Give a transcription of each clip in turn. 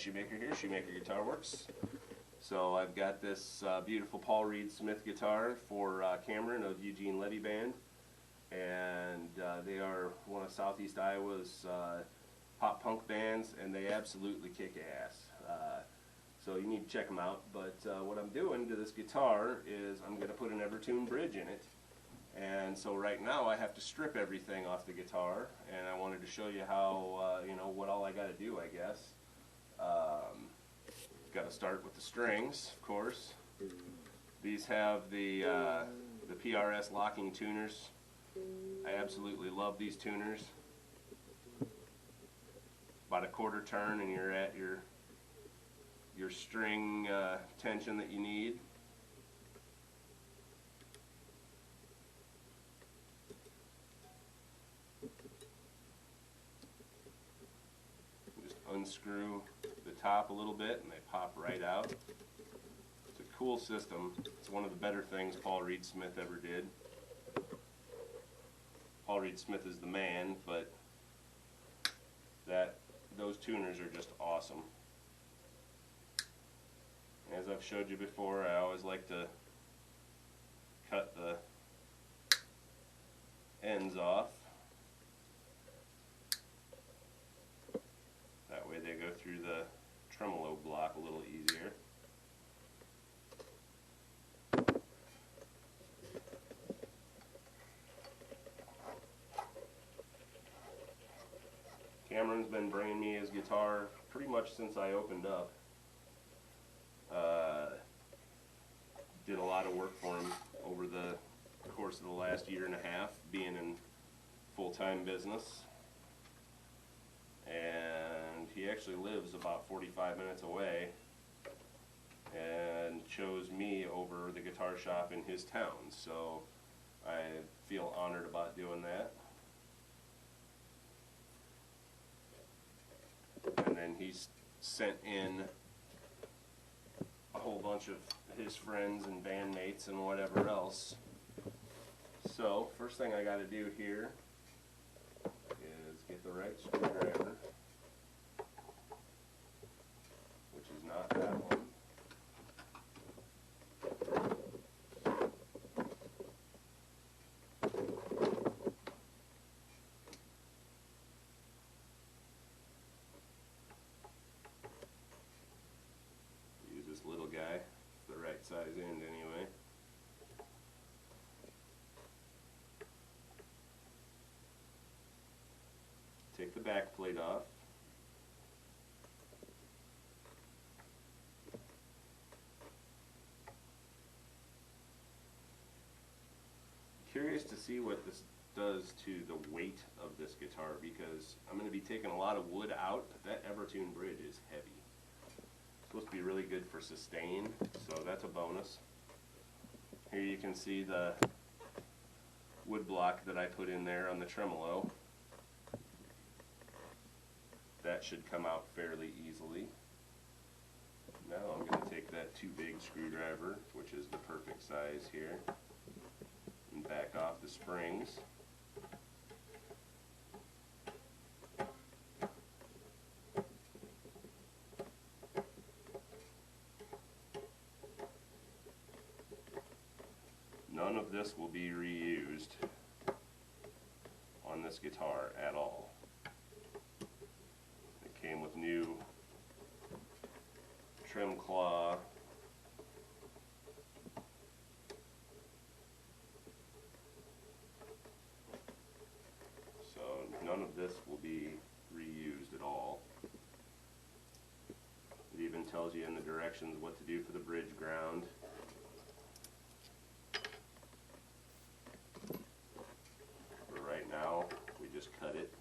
Shoemaker here, Shoemaker Guitar Works. So I've got this beautiful Paul Reed Smith guitar for Cameron of Eugene Levy Band, and they are one of Southeast Iowa's pop punk bands, and they absolutely kick ass. So you need to check them out. But what I'm doing to this guitar is I'm going to put an EverTune bridge in it. And so right now I have to strip everything off the guitar, and I wanted to show you how, what all I got to do, I guess. Got to start with the strings, of course. These have the PRS locking tuners. I absolutely love these tuners. About a quarter turn and you're at your string tension that you need. Just unscrew the top a little bit and they pop right out. It's a cool system. It's one of the better things Paul Reed Smith ever did. Paul Reed Smith is the man, but those tuners are just awesome. As I've showed you before, I always like to cut the ends off. That way they go through the tremolo block a little easier. Cameron's been bringing me his guitar pretty much since I opened up. Did a lot of work for him over the course of the last year and a half, being in full-time business. And he actually lives about 45 minutes away and chose me over the guitar shop in his town. So I feel honored about doing that. And then he's sent in a whole bunch of his friends and bandmates and whatever else. So first thing I got to do here is get the right screwdriver, which is not that one. Little guy, the right size end anyway. Take the back plate off. Curious to see what this does to the weight of this guitar, because I'm going to be taking a lot of wood out, but that EverTune bridge is heavy. Supposed to be really good for sustain, so that's a bonus. Here you can see the wood block that I put in there on the tremolo. That should come out fairly easily. Now I'm going to take that too big screwdriver, which is the perfect size here, and back off the springs. None of this will be reused on this guitar at all. It came with new trim claw. So none of this will be reused at all. It even tells you in the directions what to do for the bridge ground. Now we just cut it.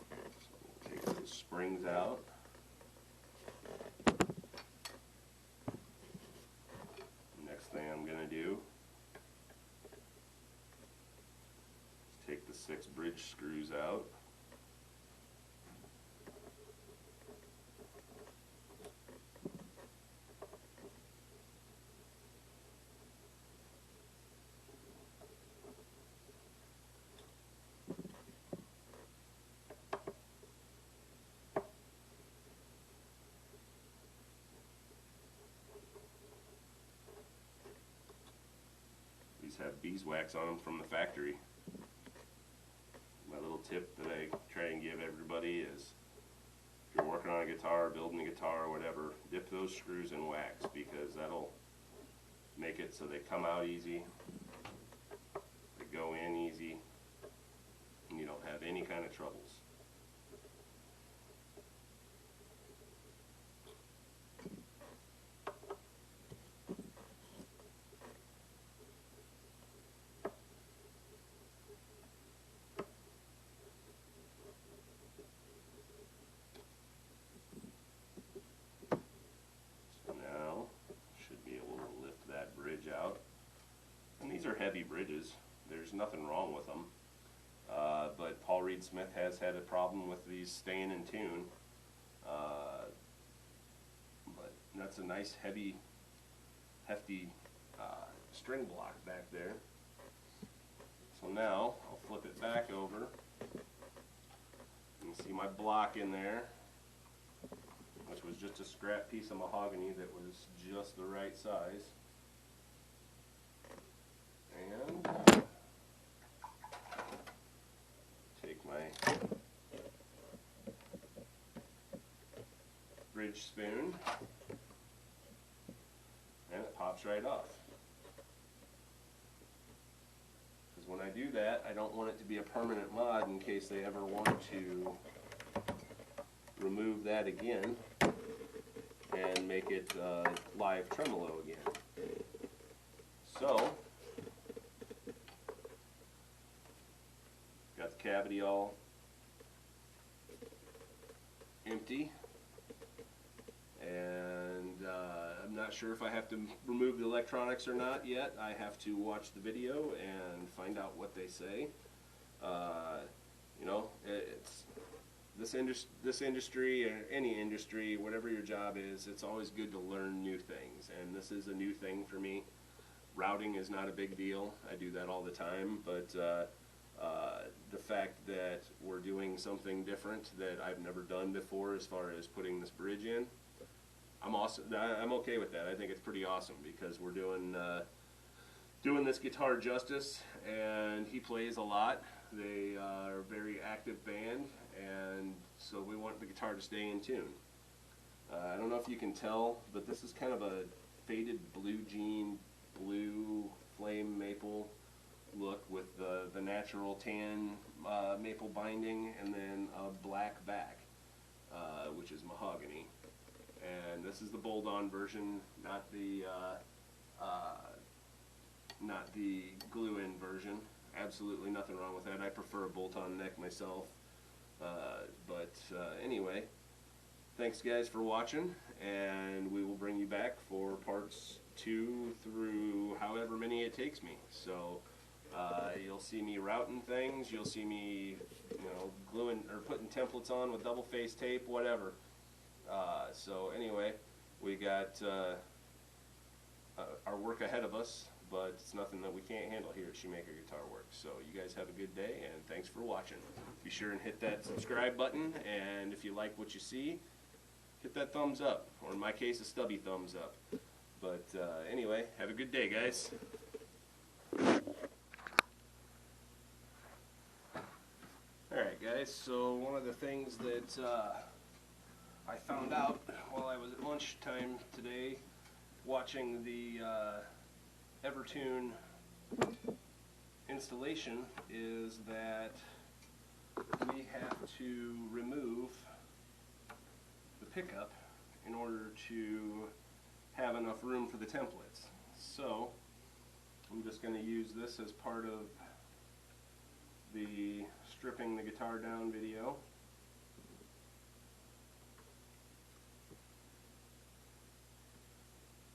So we'll take those springs out. Next thing I'm going to do is take the 6 bridge screws out. just have beeswax on them from the factory. My little tip that I try and give everybody is, if you're working on a guitar, building a guitar, or whatever, dip those screws in wax, because that'll make it so they come out easy, they go in easy, and you don't have any kind of troubles. Out. And these are heavy bridges. There's nothing wrong with them. But Paul Reed Smith has had a problem with these staying in tune. But that's a nice heavy, hefty string block back there. So now I'll flip it back over. You can see my block in there, which was just a scrap piece of mahogany that was just the right size. And take my bridge spoon, and it pops right off. Because when I do that, I don't want it to be a permanent mod in case they ever want to remove that again and make it live tremolo again. So, got the cavity all empty, and I'm not sure if I have to remove the electronics or not yet. I have to watch the video and find out what they say. You know, it's this industry, or any industry, whatever your job is, it's always good to learn new things, and this is a new thing for me. Routing is not a big deal. I do that all the time, but the fact that we're doing something different that I've never done before as far as putting this bridge in, I'm okay with that. I think it's pretty awesome, because we're doing this guitar justice, and he plays a lot. They are a very active band, and so we want the guitar to stay in tune. I don't know if you can tell, but this is kind of a faded blue jean, blue flame maple look with the natural tan maple binding, and then a black back, which is mahogany. And this is the bolt-on version, not the glue-in version. Absolutely nothing wrong with that. I prefer a bolt-on neck myself. Anyway, thanks guys for watching, and we will bring you back for parts 2 through however many it takes me. So you'll see me routing things, you'll see me, you know, gluing or putting templates on with double face tape, whatever. So anyway, we got our work ahead of us, but it's nothing that we can't handle here at Shoemaker Guitar Works. So you guys have a good day, and thanks for watching. Be sure and hit that subscribe button, and if you like what you see, hit that thumbs up, or in my case, a stubby thumbs up. But anyway, have a good day, guys. Alright guys, so one of the things that I found out while I was at lunchtime today watching the EverTune installation is that we have to remove the pickup in order to have enough room for the templates. So I'm just going to use this as part of the stripping the guitar down video.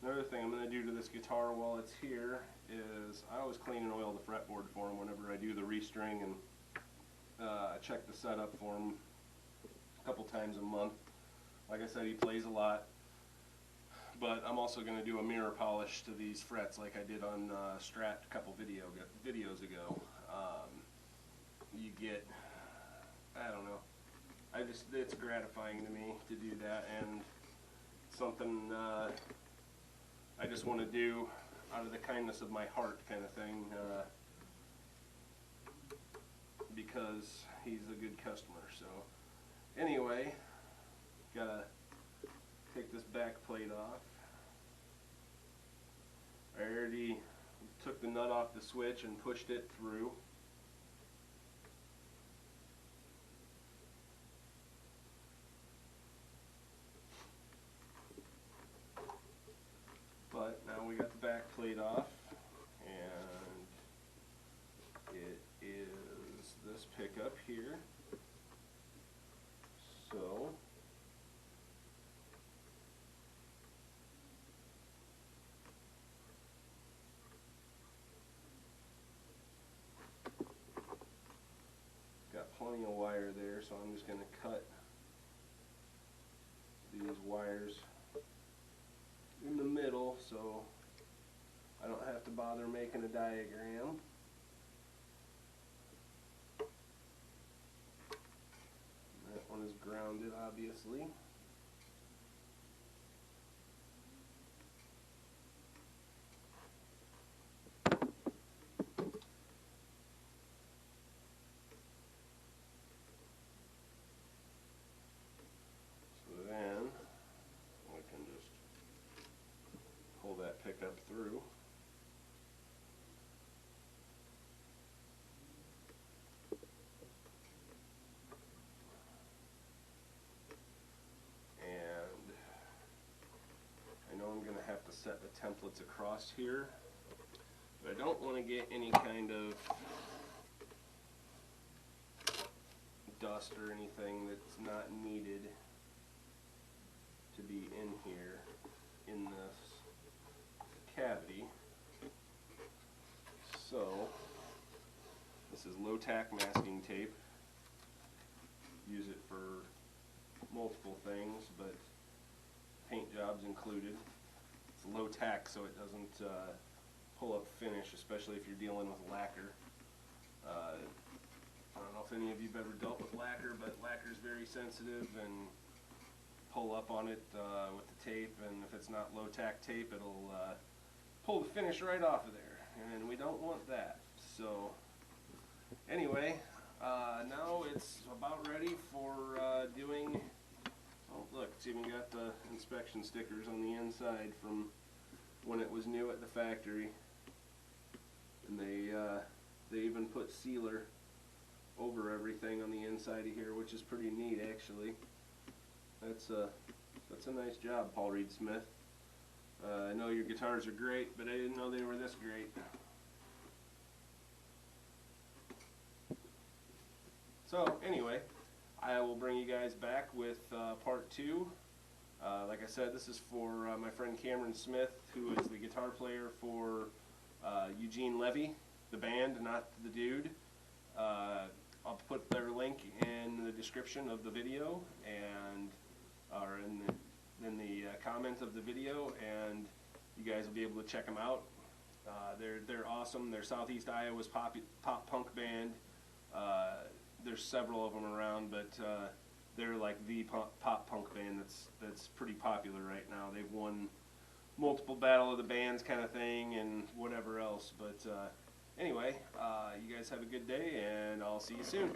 Another thing I'm going to do to this guitar while it's here is I always clean and oil the fretboard for him whenever I do the restring, and check the setup for him a couple times a month. Like I said, he plays a lot, but I'm also going to do a mirror polish to these frets like I did on Strat a couple videos ago. You get, I don't know, it's gratifying to me to do that, and something I just want to do out of the kindness of my heart kind of thing, because he's a good customer. So anyway, gotta take this back plate off. I already took the nut off the switch and pushed it through. But now we got the back plate off, and it is this pickup here. So got plenty of wire there, so I'm just going to cut these wires in the middle so I don't have to bother making a diagram. That one is grounded, obviously. That pickup through. And I know I'm going to have to set the templates across here, but I don't want to get any kind of dust or anything that's not needed to be in here in this cavity. So this is low-tack masking tape. Use it for multiple things, but paint jobs included. It's low-tack, so it doesn't pull up finish, especially if you're dealing with lacquer. I don't know if any of you've ever dealt with lacquer, but lacquer is very sensitive and pull up on it with the tape, and if it's not low-tack tape, it'll pull the finish right off of there, and we don't want that. So anyway, now it's about ready for doing, oh look, it's even got the inspection stickers on the inside from when it was new at the factory, and they even put sealer over everything on the inside of here, which is pretty neat actually. That's a nice job, Paul Reed Smith. I know your guitars are great, but I didn't know they were this great. So anyway, I will bring you guys back with part 2. Like I said, this is for my friend Cameron Smith, who is the guitar player for Eugene Levy, the band, not the dude. I'll put their link in the description of the video, and or in the comments of the video, and you guys will be able to check them out. They're awesome. They're Southeast Iowa's pop punk band. There's several of them around, but they're like the pop punk band that's pretty popular right now. They've won multiple Battle of the Bands kind of thing and whatever else. But anyway, you guys have a good day, and I'll see you soon.